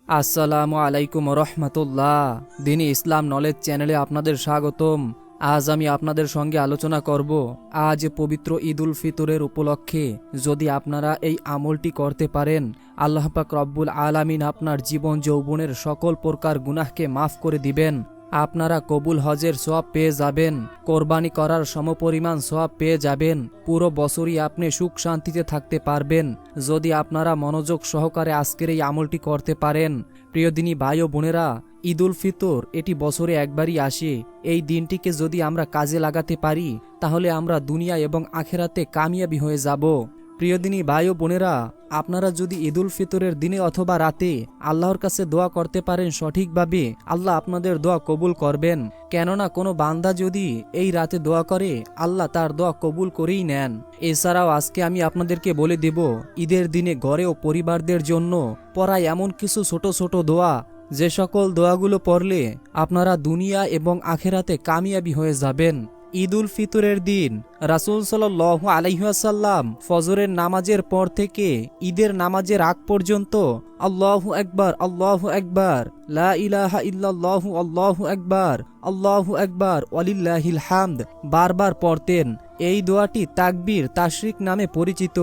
আসসালামু আলাইকুম রহমতুল্লাহ। দিনী ইসলাম নলেজ চ্যানেলে আপনাদের স্বাগতম। আজ আমি আপনাদের সঙ্গে আলোচনা করব আজ পবিত্র ঈদ উল ফিতরের উপলক্ষে যদি আপনারা এই আমলটি করতে পারেন, আল্লাহ পাক রব্বুল আলামিন আপনার জীবন যৌবনের সকল প্রকার গুনাহকে মাফ করে দিবেন। আপনারা কবুল হজের সওয়াব পেয়ে যাবেন, কোরবানি করার সমপরিমাণ সওয়াব পেয়ে যাবেন। পুরো বছরই আপনি সুখ শান্তিতে থাকতে পারবেন যদি আপনারা মনোযোগ সহকারে আজকের এই আমলটি করতে পারেন। প্রিয় দিনী ভাই ও বোনেরা, ঈদ উল ফিতর এটি বছরে একবারই আসে। এই দিনটিকে যদি আমরা কাজে লাগাতে পারি তাহলে আমরা দুনিয়া এবং আখেরাতে কামিয়াবি হয়ে যাব। প্রিয় দিনী ভাই ও বোনেরা, আপনারা যদি ঈদ উল ফিতরের দিনে অথবা রাতে আল্লাহর কাছে দোয়া করতে পারেন সঠিকভাবে, আল্লাহ আপনাদের দোয়া কবুল করবেন। কেননা কোনো বান্দা যদি এই রাতে দোয়া করে, আল্লাহ তার দোয়া কবুল করেই নেন। এছাড়াও আজকে আমি আপনাদেরকে বলে দেব ঈদের দিনে ঘরে ও পরিবারদের জন্য পড়া এমন কিছু ছোট ছোট দোয়া, যে সকল দোয়াগুলো পড়লে আপনারা দুনিয়া এবং আখেরাতে কামিয়াবি হয়ে যাবেন। ঈদ উল ফিতরের দিন রাসূল সাল্লাল্লাহু আলাইহি ওয়াসাল্লাম ফজরের নামাজের পর থেকে ঈদের নামাজের আগ পর্যন্ত আল্লাহু আকবার, আল্লাহু আকবার, লা ইলাহা ইল্লাল্লাহু, আল্লাহু আকবার, আল্লাহু আকবার, ওয়ালিল্লাহিল হামদ বারবার পড়তেন। এই দোয়াটি তাকবীর তাশরিক নামে পরিচিত।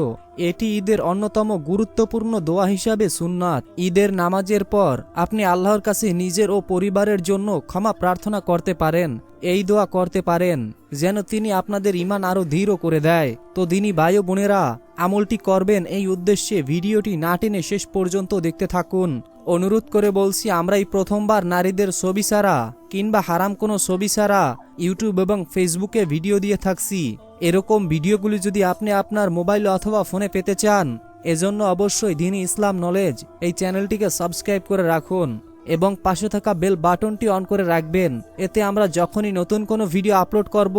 এটি ঈদের অন্যতম গুরুত্বপূর্ণ দোয়া হিসাবে সুন্নাত। ঈদের নামাজের পর আপনি আল্লাহর কাছে নিজের ও পরিবারের জন্য ক্ষমা প্রার্থনা করতে পারেন। এই দোয়া করতে পারেন যেন তিনি আপনাদের ঈমান আরো দৃঢ় করে দেয়। তো দিনী ভাই ও বোনেরা, আমলটি করবেন এই উদ্দেশ্যে ভিডিওটি না টেনে শেষ পর্যন্ত দেখতে থাকুন। অনুরোধ করে বলছি, আমরা এই প্রথমবার নারীদের ছবি ছাড়া কিংবা হারাম কোনো ছবি ছাড়া ইউটিউব এবং ফেসবুকে ভিডিও দিয়ে থাকছি। এরকম ভিডিওগুলি যদি আপনি আপনার মোবাইল অথবা ফোনে পেতে চান, এজন্য অবশ্যই দিনী ইসলাম নলেজ এই চ্যানেলটিকে সাবস্ক্রাইব করে রাখুন এবং পাশে থাকা বেল বাটনটি অন করে রাখবেন। এতে আমরা যখনই নতুন কোনো ভিডিও আপলোড করব,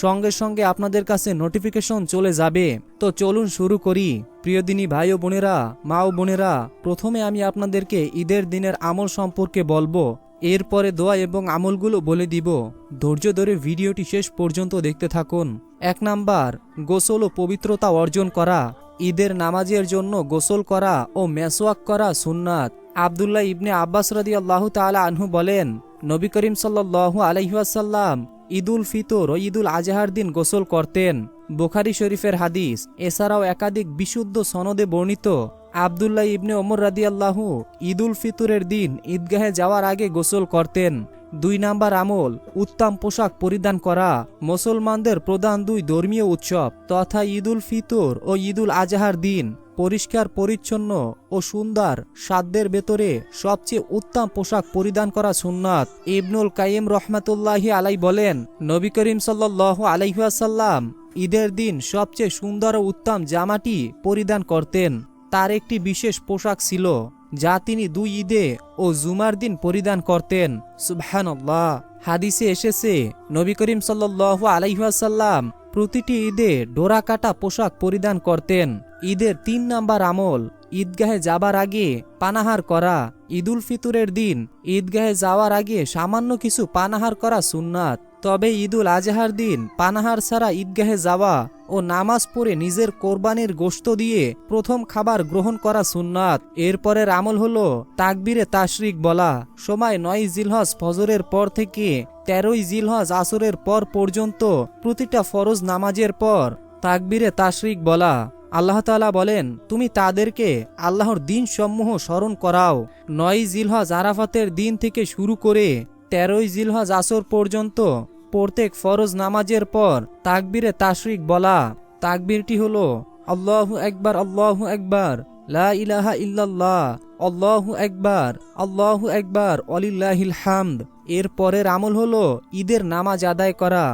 সঙ্গে সঙ্গে আপনাদের কাছে নোটিফিকেশন চলে যাবে। তো চলুন শুরু করি। প্রিয় দিনী ভাই ও বোনেরা, মা ও বোনেরা, প্রথমে আমি আপনাদেরকে ঈদের দিনের আমল সম্পর্কে বলবো, এরপরে দোয়া এবং আমলগুলো বলে দিব। ধৈর্য ধরে ভিডিওটি শেষ পর্যন্ত দেখতে থাকুন। 1 নাম্বার, গোসল ও পবিত্রতা অর্জন করা। ঈদের নামাজের জন্য গোসল করা ও মেসওয়াক করা সুন্নাত। আব্দুল্লাহ ইবনে আব্বাস রাদিয়াল্লাহু তাআলা আনহু বলেন, নবী করিম সাল্লাল্লাহু আলাইহি ওয়াসাল্লাম ঈদ উল ফিতর ও ঈদ উল আজহার দিন গোসল করতেন। বুখারী শরীফের হাদিস। এছাড়াও একাধিক বিশুদ্ধ সনদে বর্ণিত আব্দুল্লাহ ইবনে ওমর রাদিয়াল্লাহু ঈদ উল ফিতরের দিন ঈদগাহে যাওয়ার আগে গোসল করতেন। 2 নাম্বার আমল, উত্তম পোশাক পরিধান করা। মুসলমানদের প্রধান 2 ধর্মীয় উৎসব তথা ঈদ উল ফিতর ও ঈদ উল আজহার দিন পরিষ্কার পরিচ্ছন্ন ও সুন্দর সাধ্যের ভেতরে সবচেয়ে উত্তম পোশাক পরিধান করা সুন্নাত। ইবনুল কাইয়িম রহমাতুল্লাহি আলাই বলেন, নবী করিম সাল্লাল্লাহু আলাইহি ওয়াসাল্লাম ঈদের দিন সবচেয়ে সুন্দর ও উত্তম জামাটি পরিধান করতেন। তার একটি বিশেষ পোশাক ছিল যা তিনি 2 ঈদে ও জুমার দিন পরিধান করতেন। সুবহানাল্লাহ। হাদিসে এসেছে, নবী করিম সাল্লাল্লাহু আলাইহি ওয়াসাল্লাম প্রতিটি ঈদে ডোরা কাটা পোশাক পরিধান করতেন। ঈদের 3 নাম্বার আমল, ঈদগাহে যাবার আগে পানাহার করা। ঈদ উল ফিতরের দিন ঈদগাহে যাওয়ার আগে সামান্য কিছু পানাহার করা সুন্নাত। তবে ঈদ উল আজহার দিন পানাহার ছাড়া ঈদগাহে যাওয়া ও নামাজ পড়ে নিজের কোরবানির গোশত দিয়ে প্রথম খাবার গ্রহণ করা সুন্নাত। এরপরের আমল হলো তাকবীরে তাশরিক বলা। সময় 9 জিলহজ ফজরের পর থেকে 13 জিলহজ আসরের পর পর্যন্ত প্রতিটা ফরজ নামাজের পর তাকবীরে তাশরিক বলা। আল্লাহ তাআলা বলেন, তুমি তাদেরকে আল্লাহর দিন সমূহ স্মরণ করাও। 9 জিলহজ আরাফাতের দিন থেকে শুরু করে 13 জিলহজ আসর পর্যন্ত প্রত্যেক ফরজ নামাজের পর তাকবীরে তাশরিক বলা। তাকবীরটি হলো আল্লাহু আকবার, আল্লাহু আকবার, লা ইলাহা ইল্লাল্লাহ, আল্লাহু আকবার, আল্লাহু আকবার, ওয়ালিল্লাহিল হামদ। এর পরের আমল হলো ঈদের নামাজ আদায় করা।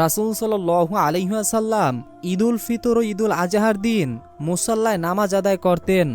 রাসূল সাল্লাল্লাহু আলাইহি ওয়াসাল্লাম ঈদ উল ফিতর ও ঈদ উল আজহার দিন মুসাল্লায় নামাজ আদায় করতেন।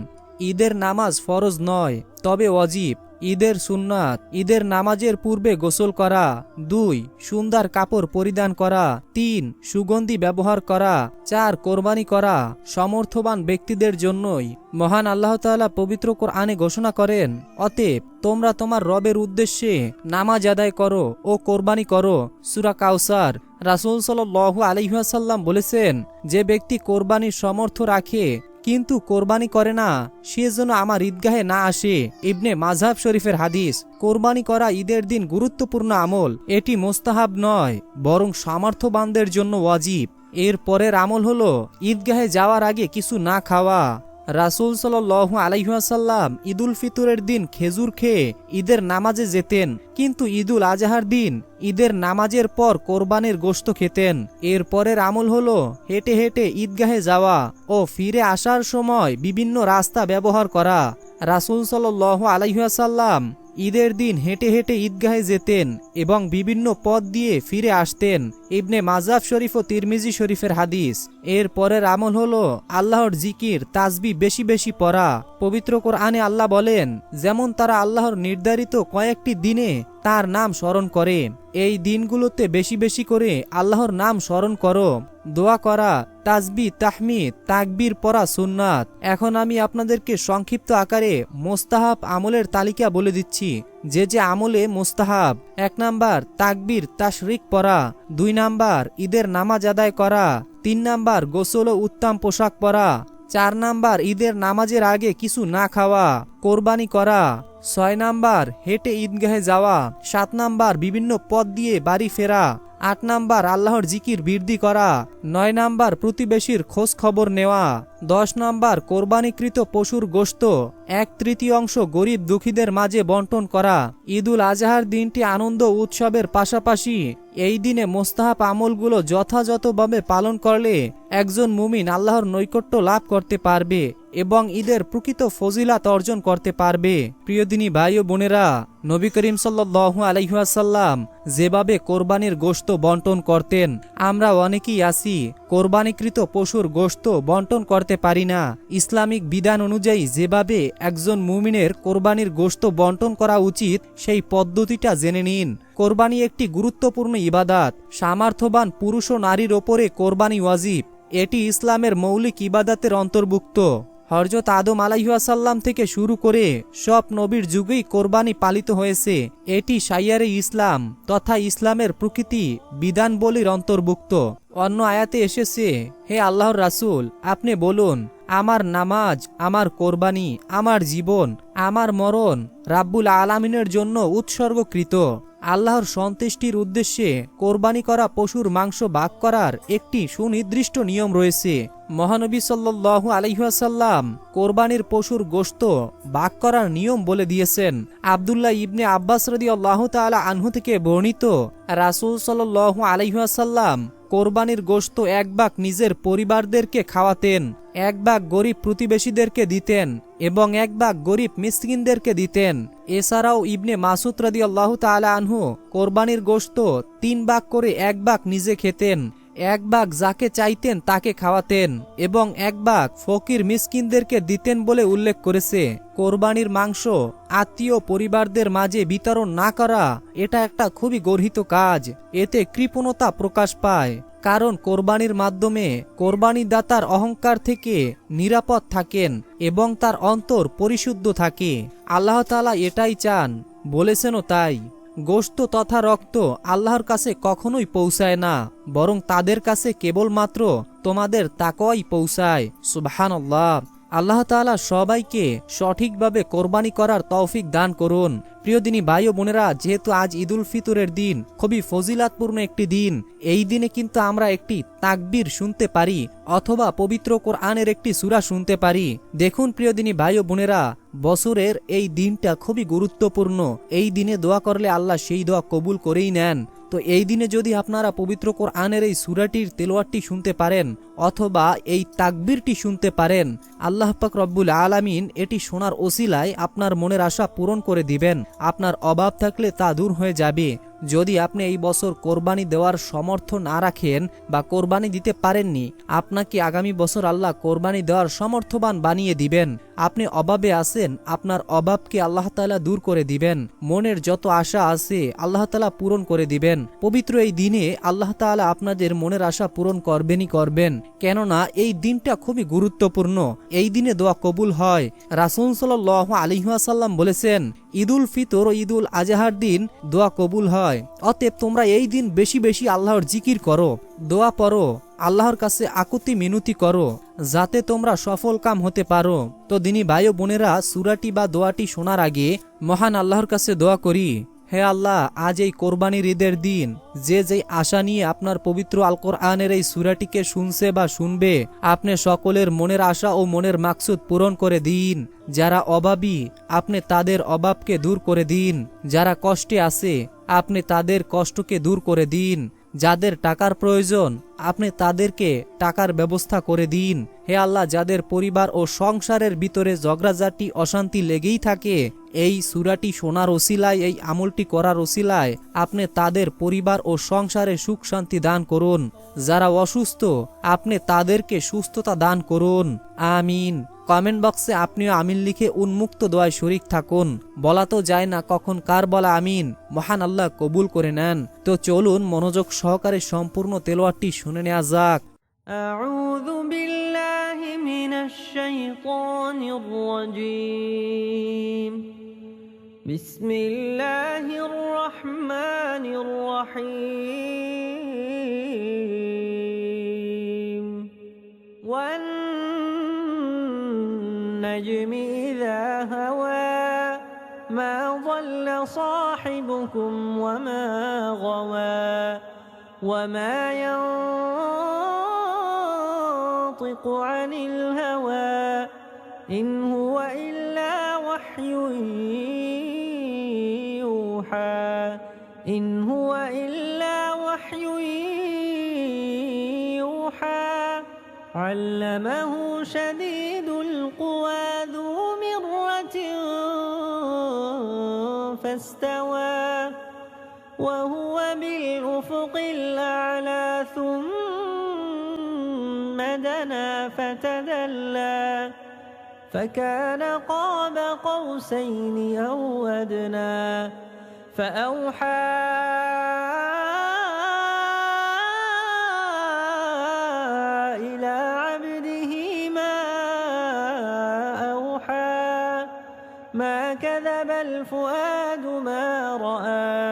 ঈদের নামাজ ফরজ নয়, তবে ওয়াজিব। ঈদের সুন্নাত, ঈদের নামাজের পূর্বে গোসল করা। 2 সুন্দর কাপড় পরিধান করা। 3 সুগন্ধি ব্যবহার করা। 4 কোরবানি করা সমর্থবান ব্যক্তিদের জন্যই। মহান আল্লাহ তাআলা পবিত্র কোরআনে ঘোষণা করেন, অতএব তোমরা তোমার রবের উদ্দেশ্যে নামাজ আদায় করো ও কোরবানি করো। সূরা কাউসার। রাসূল সাল্লাল্লাহু আলাইহি ওয়াসাল্লাম বলেছেন, যে ব্যক্তি কোরবানির সামর্থ্য রাখে কিন্তু কোরবানি করে না, সে যেন আমার ঈদগাহে না আসে। ইবনে মাযহাব শরীফের হাদিস। কোরবানি করা ঈদের দিন গুরুত্বপূর্ণ আমল। এটি মোস্তাহাব নয়, বরং সামর্থ্যবানদের জন্য ওয়াজিব। এর পরের আমল হলো ঈদগাহে যাওয়ার আগে কিছু না খাওয়া। রাসূল সাল্লাল্লাহু আলাইহি ওয়াসাল্লাম ঈদুল ফিতরের দিন খেজুর খেয়ে ঈদের নামাজে যেতেন, কিন্তু ঈদুল আজহার দিন ঈদের নামাজের পর কোরবানির গোশত খেতেন। এর পরের আমল হলো হেঁটে হেঁটে ঈদগাহে যাওয়া ও ফিরে আসার সময় বিভিন্ন রাস্তা ব্যবহার করা। রাসূল সাল্লাল্লাহু আলাইহি ওয়াসাল্লাম ঈদের দিন হেঁটে হেঁটে ঈদগাহে যেতেন এবং বিভিন্ন পথ দিয়ে ফিরে আসতেন। ইবনে মাযহাব শরীফ ও তিরমিজি শরীফের হাদিস। এর পরের আমল হলো আল্লাহর জিকির তাসবিহ বেশি বেশি পড়া। পবিত্র কোরআনে আল্লাহ বলেন, যেমন তারা আল্লাহর নির্ধারিত কয়েকটি দিনে তার নাম স্মরণ করে, এই দিনগুলোতে বেশি বেশি করে আল্লাহর নাম স্মরণ করো। দোয়া করা, তাসবিহ, তাহমিদ, তাকবীর পড়া সুন্নাত। এখন আমি আপনাদেরকে সংক্ষিপ্ত আকারে মোস্তাহাব আমলের তালিকা বলে দিচ্ছি, যে যে আমলে মোস্তাহাব। 1 নাম্বার তাকবীর তাশরিক পড়া। 2 নাম্বার ঈদের নামাজ আদায় করা। 3 নাম্বার গোসল ও উত্তম পোশাক পরা। 4 নাম্বার ঈদের নামাজের আগে কিছু না খাওয়া, কোরবানি করা। 6 নাম্বার হেঁটে ঈদগাহে যাওয়া। 7 নাম্বার বিভিন্ন পথ দিয়ে বাড়ি ফেরা। 8 নাম্বার আল্লাহর জিকির বৃদ্ধি করা। 9 নাম্বার প্রতিবেশীর খোঁজ খবর নেওয়া। 10 নাম্বার কোরবানিকৃত পশুর গোশত 1/3 গরিব দুঃখীদের মাঝে বন্টন করা। ঈদুল আজহার দিনটি আনন্দ উৎসবের পাশাপাশি এই দিনে মোস্তাহাব আমলগুলো যথাযথভাবে পালন করলে একজন মুমিন আল্লাহর নৈকট্য লাভ করতে পারবে এবং ঈদের প্রকৃত ফজিলাত অর্জন করতে পারবে। প্রিয় দিনী ভাই ও বোনেরা, নবী করিম সাল্লাল্লাহু আলাইহি ওয়াসাল্লাম যেভাবে কোরবানির গোশত বন্টন করতেন, আমরা অনেকেই আছি কোরবানিকৃত পশুর গোশত বন্টন করতে পারি না। ইসলামিক বিধান অনুযায়ী যেভাবে একজন মুমিনের কোরবানির গোশত বন্টন করা উচিত, সেই পদ্ধতিটা জেনে নিন। কোরবানি একটি গুরুত্বপূর্ণ ইবাদাত। সামর্থ্যবান পুরুষ ও নারীর ওপরে কোরবানি ওয়াজিব। এটি ইসলামের মৌলিক ইবাদাতের অন্তর্ভুক্ত। হযরত আদম আলাইহিস সালাম থেকে শুরু করে সব নবীর যুগেই কোরবানি পালিত হয়েছে। এটি শাইয়ারে ইসলাম তথা ইসলামের প্রকৃতি বিধানবলীর অন্তর্ভুক্ত। অন্য আয়াতে এসেছে, হে আল্লাহর রাসূল, আপনি বলুন, আমার নামাজ, আমার কোরবানি, আমার জীবন, আমার মরণ রাব্বুল আলামিনের জন্য উৎসর্গকৃত। আল্লাহর সন্তুষ্টির উদ্দেশ্যে কোরবানি করা পশুর মাংস ভাগ করার একটি সুনির্দিষ্ট নিয়ম রয়েছে। মহানবী সাল্লাল্লাহু আলাইহি ওয়াসাল্লাম কোরবানির পশুর গোশত ভাগ করার নিয়ম বলে দিয়েছেন। আব্দুল্লাহ ইবনে আব্বাস রাদিয়াল্লাহু তাআলা আনহু থেকে বর্ণিত, রাসূল সাল্লাল্লাহু আলাইহি ওয়াসাল্লাম কোরবানির গোশত 1 ভাগ নিজের পরিবারদেরকে খাওয়াতেন, 1 ভাগ গরিব প্রতিবেশীদেরকে দিতেন এবং 1 ভাগ গরিব মিসকিনদেরকে দিতেন। এছাড়াও ইবনে মাসুদ রাদিয়াল্লাহু তাআলা আনহু কোরবানির গোশত 3 ভাগ করে 1 ভাগ নিজে খেতেন, 1 ভাগ যাকে চাইতেন তাকে খাওয়াতেন এবং 1 ভাগ ফকির মিসকিনদেরকে দিতেন বলে উল্লেখ করেছে। কোরবানির মাংস আত্মীয় পরিবারদের মাঝে বিতরণ না করা এটা একটা খুবই গর্হিত কাজ। এতে কৃপণতা প্রকাশ পায়, কারণ কোরবানির মাধ্যমে কোরবানিদাতার অহংকার থেকে নিরাপদ থাকেন এবং তার অন্তর পরিশুদ্ধ থাকে। আল্লাহ তাআলা এটাই চান, বলেছেনও তাই। গোশত তথা রক্ত আল্লাহর কাছে কখনোই পৌঁছায় না, বরং তাদের কাছে কেবলমাত্র তোমাদের তাকওয়াই পৌঁছায়। সুবহানাল্লাহ। আল্লাহ তাআলা সবাইকে সঠিকভাবে কোরবানি করার তৌফিক দান করুন। প্রিয় দিনী ভাই ও বোনেরা, যেহেতু আজ ঈদুল ফিতরের দিন, খুবই ফজিলাতপূর্ণ একটি দিন, এই দিনে কিন্তু আমরা একটি তাকবীর শুনতে পারি অথবা পবিত্র কোরআনের একটি সূরা শুনতে পারি। দেখুন প্রিয় দিনী ভাই ও বোনেরা, বছরের এই দিনটা খুবই গুরুত্বপূর্ণ। এই দিনে দোয়া করলে আল্লাহ সেই দোয়া কবুল করেই নেন। তো এই দিনে যদি আপনারা পবিত্র কোরআনের এই সূরাটির তেলাওয়াতটি শুনতে পারেন অথবা এই তাকবীরটি শুনতে পারেন, আল্লাহ পাক রব্বুল আলামিন এটি শোনার ওসিলায় আপনার মনের আশা পূরণ করে দিবেন। আপনার অভাব থাকলে তা দূর হয়ে যাবে। যদি আপনি এই বছর কোরবানি দেওয়ার সামর্থ্য না রাখেন বা কোরবানি দিতে পারেননি, আপনাকে আগামী বছর আল্লাহ কোরবানি দেওয়ার সমর্থবান বানিয়ে দিবেন। আপনি অভাবে আছেন, আপনার অভাবকে আল্লাহ তাআলা দূর করে দিবেন। মনের যত আশা আছে আল্লাহ তাআলা পূরণ করে দিবেন। পবিত্র এই দিনে আল্লাহ তাআলা আপনাদের মনের আশা পূরণ করবেনই করবেন, কেননা এই দিনটা খুবই গুরুত্বপূর্ণ। এই দিনে দোয়া কবুল হয়। রাসূল সাল্লাল্লাহু আলাইহি ওয়াসাল্লাম বলেছেন, ঈদুল ফিতর ও ঈদুল আজহার দিন দোয়া কবুল হয়। অতএব তোমরা এই দিন বেশি বেশি আল্লাহর জিকির করো, দোয়া পড়ো, আল্লাহর কাছে আকুতি মিনতি করো যাতে তোমরা সফল কাম হতে পারো। তো দিনী ভাই ও বোনেরা, সূরাটি বা দোয়াটি শোনার আগে মহান আল্লাহর কাছে দোয়া করি, হে আল্লাহ, আজ এই কোরবানির ঈদের দিন যে যেই আশা নিয়ে আপনার পবিত্র আল কোরআনের এই সূরাটিকে শুনছে বা শুনবে, আপনি সকলের মনের আশা ও মনের মাকসুদ পূরণ করে দিন। যারা অভাবী, আপনি তাদের অভাবকে দূর করে দিন। যারা কষ্টে আছে, আপনি তাদের কষ্টকে দূর করে দিন। যাদের টাকার প্রয়োজন, আপনি তাদেরকে টাকার ব্যবস্থা করে দিন। হে আল্লাহ, যাদের পরিবার ও সংসারের ভিতরে ঝগড়াঝাটি অশান্তি লেগেই থাকে, এই সূরাটি শোনার ওসিলায়, এই আমলটি করার ওসিলায় আপনি তাদের পরিবার ও সংসারে সুখ শান্তি দান করুন। যারা অসুস্থ, আপনি তাদেরকে সুস্থতা দান করুন। আমিন। কমেন্ট বক্সে আপনিও আমিন লিখে উন্মুক্ত দোয়ায় শরীক থাকুন। বলা তো যায় না কখন কার বলা আমিন, মহান আল্লাহ কবুল করে নেন। তো চলুন মনোযোগ সহকারে সম্পূর্ণ তেলাওয়াতটি শুনে নেওয়া যাক। أعوذ بالله من الشيطان الرجيم بسم الله الرحمن الرحيم والنجم إذا هوى ما ضل صاحبكم وما غوى وما ينطق عن الهوى إن هو إلا وحي يوحى إن هو إلا وحي يوحى علمه شديد القوى ذو مرة فاستوى وهو بالأفق الأعلى ثم دنا فتدلى فكان قاب قوسين أو أدنى فأوحى إلى عبده ما أوحى ما كذب الفؤاد ما رأى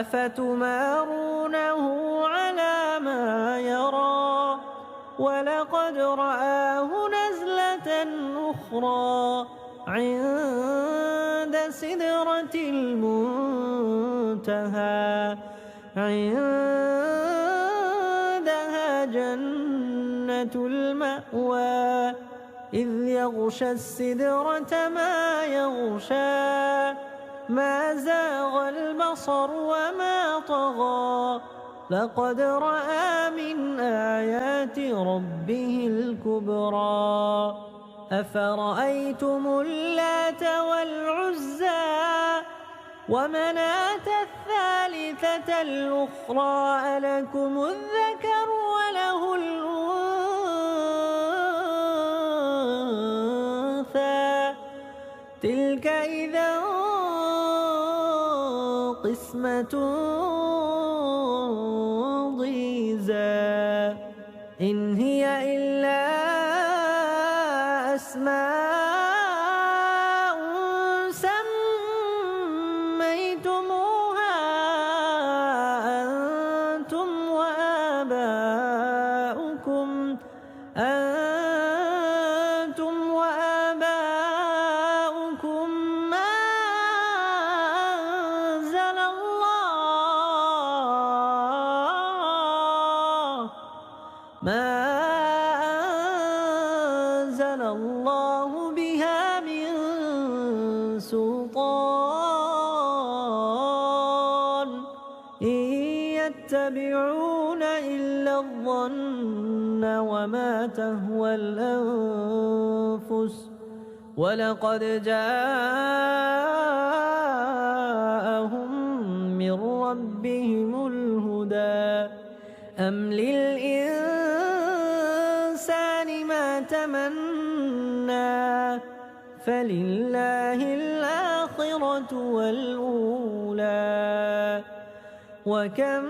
أفتمارونه على ما يرى ولقد رآه نزلة أخرى عند سدرة المنتهى عندها جنة المأوى إذ يغشى السدرة ما يغشى ما زاغ البصر وما طغى لقد رأى من آيات ربه الكبرى أفرأيتم اللات والعزى ومناة الثالثة الأخرى ألكم الذكر وله الأنثى تلك إذا قسمة ضيزى إن هي إلا أسماء سميتموها أنتم وآباؤكم ما أنزل الله بها من سلطان إن يتبعون إلا الظن وما تهوى الأنفس ولقد جاءهم من ربهم الهدى أم للإنسان ما تمنى فلله الآخرة والأولى وكم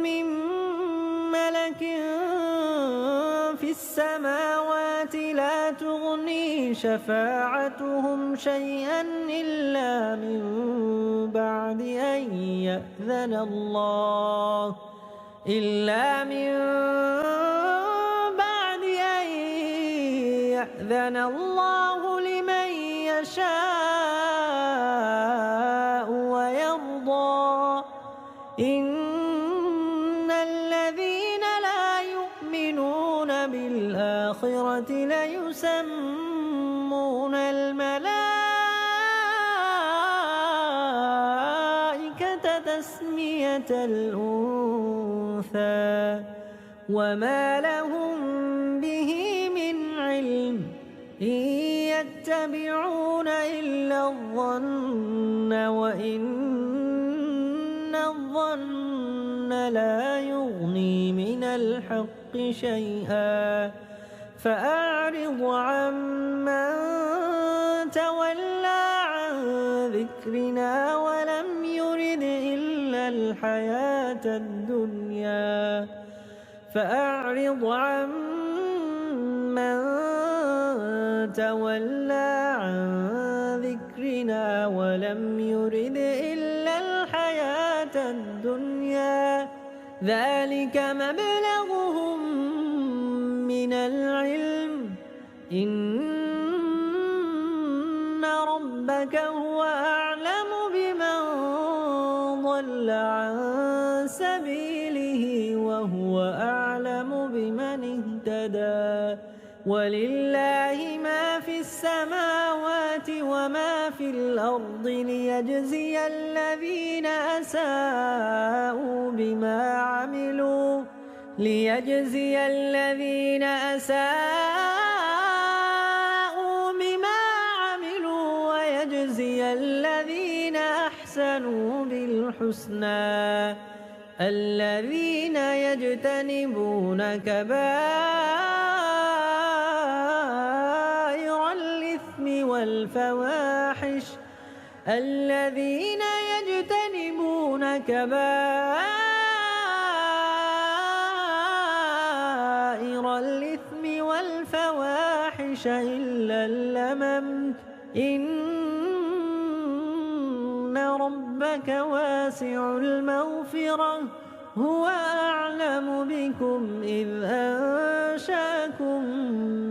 من ملك في السماوات لا تغني شفاعتهم شيئا إلا من بعد أن يأذن الله إلا من بعد أن يأذن الله لمن يشاء ويرضى إن الذين لا يؤمنون بالآخرة ليسمون الملائكة تسمية الأنثى وما لهم به من علم إن يتبعون إلا الظن وإن الظن لا يغني من الحق شيئا فأعرض عمن تولى عن ذكرنا ولم يرد إلا الحياة الدنيا فأعرض عمن تولى عن ذكرنا ولم يرد إلا الحياة الدنيا ذلك مبلغهم من العلم إن ربك هو أعلم بمن ضل عن سبيله وهو أعلم بمن اهتدى ولله ما في السماوات وما في الأرض ليجزي الذين أساءوا بما عملوا ويجزي الذين أحسنوا بالحسنى الذين يجتنبون كبائر الإثم والفواحش إلا اللمم إن ربك واسع المغفرة هو أعلم بكم إذ أنشأكم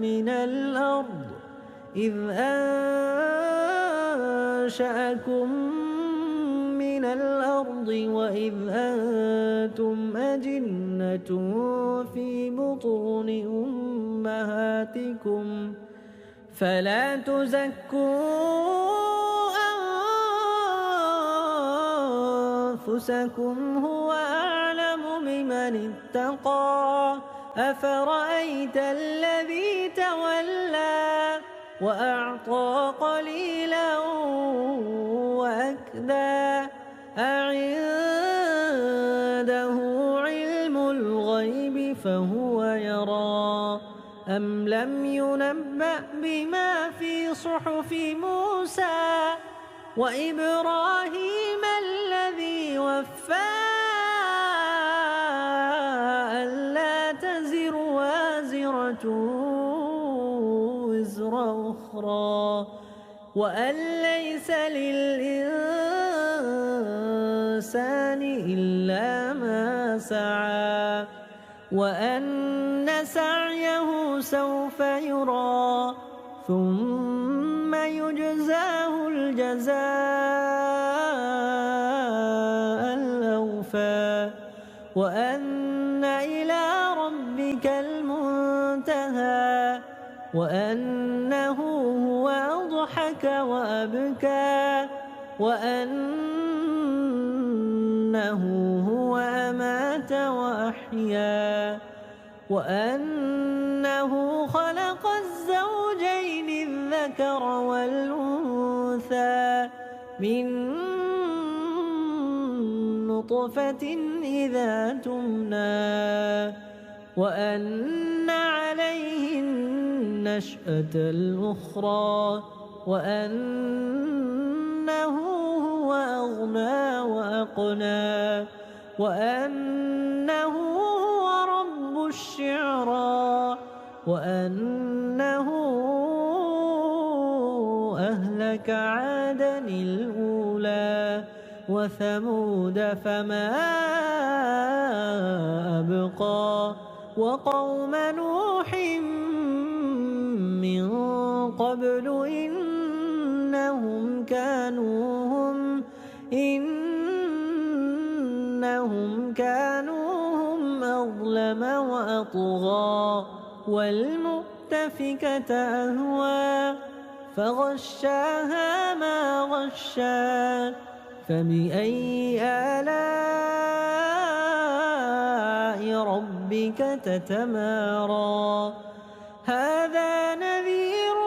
من الأرض وإذ أنتم أجنة في بطون أمهاتكم فلا تزكوا أنفسكم هو أعلم بمن اتقى أفرأيت الذي تولى وأعطى قليلا وأكدى أعنده علم الغيب فهو يرى أم لم ينبأ بما في صحف موسى وإبراهيم الذي وفى ألا تزر وازرة وزر أخرى وأن ليس للإنسان إلا ما سعى وأن سعيه سوف يرى ثم يجزاه الجزاء الأوفى وأن إلى ربك المنتهى وأنه هو أضحك وأبكى وأنه هو أمات وأحيا وأنه خلق الزوجين الذكر والأنثى من نطفة إذا تمنى وأن عليه النشأة الأخرى وأنه هو أغنى وأقنى وأنه هو رب الشعرى وأنه أهلك عادا الأولى وثمود فما أبقى وقوم نوح من قبل إنهم كانوا هم أظلم وأطغى والمؤتفكة أهوى فغشاها ما غشى فبأي آلاء ربك تتمارى هذا نذير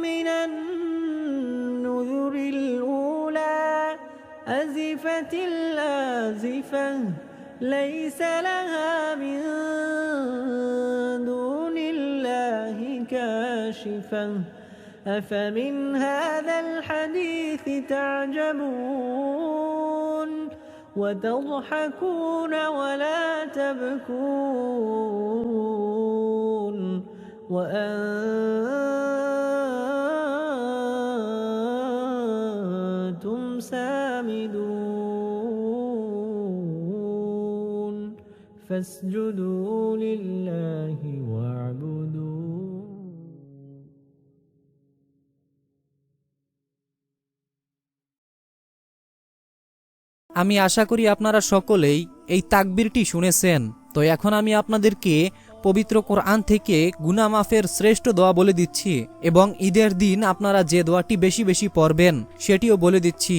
من النذر الأولى أزفت الآزفة ليس لها من دون الله كاشفة أفمن هذا الحديث تعجبون وتضحكون ولا تبكون وأنتم سامدون فاسجدوا لله واعبدوا আমি আশা করি আপনারা সকলেই এই তাকবীরটি শুনেছেন। তো এখন আমি আপনাদেরকে পবিত্র কোরআন থেকে গুনাহ মাফের শ্রেষ্ঠ দোয়া বলে দিচ্ছি এবং ঈদের দিন আপনারা যে দোয়াটি বেশি বেশি পড়বেন সেটিও বলে দিচ্ছি।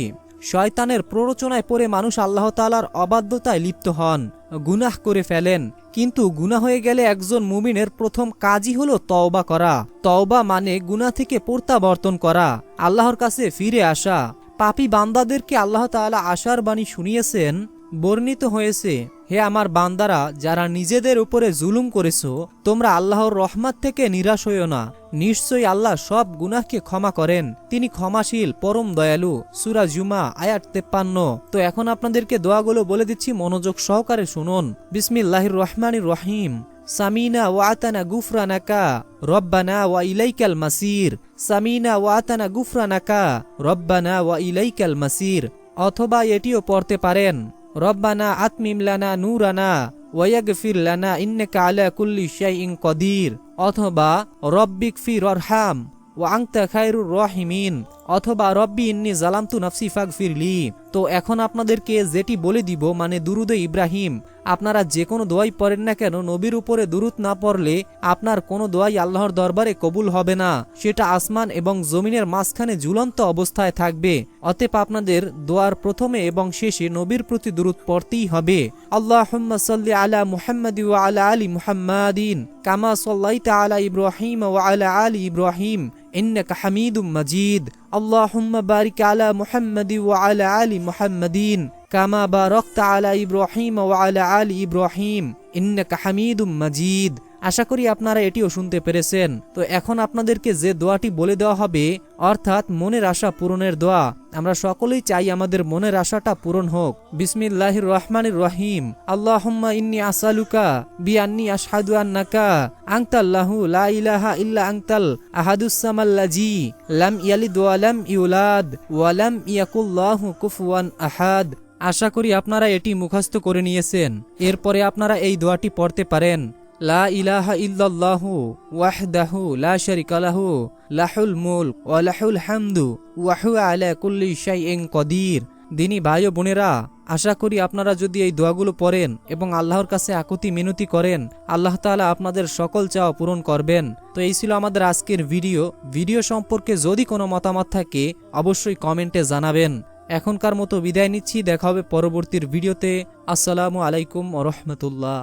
শয়তানের প্ররোচনায় পড়ে মানুষ আল্লাহ তাআলার অবাধ্যতায় লিপ্ত হন, গুনাহ করে ফেলেন। কিন্তু গুনাহ হয়ে গেলে একজন মুমিনের প্রথম কাজই হলো তওবা করা। তওবা মানে গুনাহ থেকে প্রত্যাবর্তন করা, আল্লাহর কাছে ফিরে আসা। পাপী বান্দাদেরকে আল্লাহ তাআলা আশার বাণী শুনিয়েছেন। বর্ণিত হয়েছে, হে আমার বান্দারা, যারা নিজেদের উপরে জুলুম করেছো, তোমরা আল্লাহর রহমত থেকে নিরাশ হইও না। নিশ্চয়ই আল্লাহ সব গুনাহকে ক্ষমা করেন, তিনি ক্ষমাশীল পরম দয়ালু। সূরা জুমা আয়াত 53। তো এখন আপনাদেরকে দোয়াগুলো বলে দিচ্ছি, মনোযোগ সহকারে শুনুন। বিসমিল্লাহির রহমানির রহিম। সামিনা ওয়া আতানা গুফরানাকা রব্বানা ওয়া ইলাইকাল মাসির। সামিনা ওয়া আতানা গুফরানাকা রব্বানা ওয়া ইলাইকাল মাসির। অথবা এটিও পড়তে পারেন, রব্বানা আতমিম লানা নূরানা ওয়াগফির লানা ইন্নাকা আলা কুল্লি শাইইন কদির। অথবা রব্বিগফির ওয়ারহাম ওয়া আনতা খায়রুর রাহিমিন। অথবা রব্বি ইন্নী জালামতু নাফসি ফাগফিরলি। তো এখন আপনাদেরকে যেটি বলে দিব মানে দুরুদে ইব্রাহিম, আপনারা যে কোনো দোয়াই পড়েন না কেন, নবীর উপরে দুরুদ না পড়লে আপনার কোনো দোয়াই আল্লাহর দরবারে কবুল হবে না, সেটা আসমান এবং জমিনের মাঝখানে ঝুলন্ত অবস্থায় থাকবে। অতএব আপনাদের দোয়ার প্রথমে এবং শেষে নবীর প্রতি দুরুদ পড়তেই হবে। আল্লাহুম্মা সাল্লি আলা মুহাম্মাদি ওয়া আলা আলি মুহাম্মাদিন কামা সাল্লাইতা আলা ইব্রাহিম ওয়া আলা আলি ইব্রাহিম ইন্নাকা হামিদুম মাজিদ। আল্লাহুম্মা বারিক আলা মুহাম্মাদি ওয়া আলা আলি মুহাম্মাদিন কামা বারাকতা আলা ইব্রাহিম ওয়া আলা আলি ইব্রাহিম ইন্নাকা হামিদুম মাজিদ। আশা করি আপনারা এটিও শুনতে পেরেছেন। তো এখন আপনাদেরকে যে দোয়াটি বলে দেওয়া হবে, অর্থাৎ মনের আশা পূরণের দোয়া। আমরা সকলেই চাই আমাদের মনের আশাটা পূরণ হোক। বিসমিল্লাহির রহমানির রহিম। আল্লাহুম্মা ইন্নী আসআলুকা বিআন্নী আশহাদু আন্নাকা আনতাল্লাহু লা ইলাহা ইল্লা আনতাল আহাদুস সামাল্লাযী লাম ইয়ালিদ ওয়া লাম ইউলাদ ওয়া লাম ইয়াকুল্লাহু কুফুয়ান আহাদ। আশা করি আপনারা এটি মুখস্থ করে নিয়েছেন। এরপরে আপনারা এই দোয়াটি পড়তে পারেন, লা ইলাহা ইল্লাল্লাহু ওয়াহদাহু লা শারিকা লাহু লাহুল মুলক ওয়া লাহুল হামদু ওয়া হুয়া আলা কুল্লি শাইইন কদির। দিনী ভাই ও বোনেরা, আশা করি আপনারা যদি এই দোয়াগুলো পড়েন এবং আল্লাহর কাছে আকুতি মিনতি করেন, আল্লাহ তাআলা আপনাদের সকল চাওয়া পূরণ করবেন। তো এই ছিল আমাদের আজকের ভিডিও সম্পর্কে যদি কোনো মতামত থাকে অবশ্যই কমেন্টে জানাবেন। এখনকার মতো বিদায় নিচ্ছি, দেখা হবে পরবর্তীর ভিডিওতে। আসসালামু আলাইকুম ওয়া রাহমাতুল্লাহ।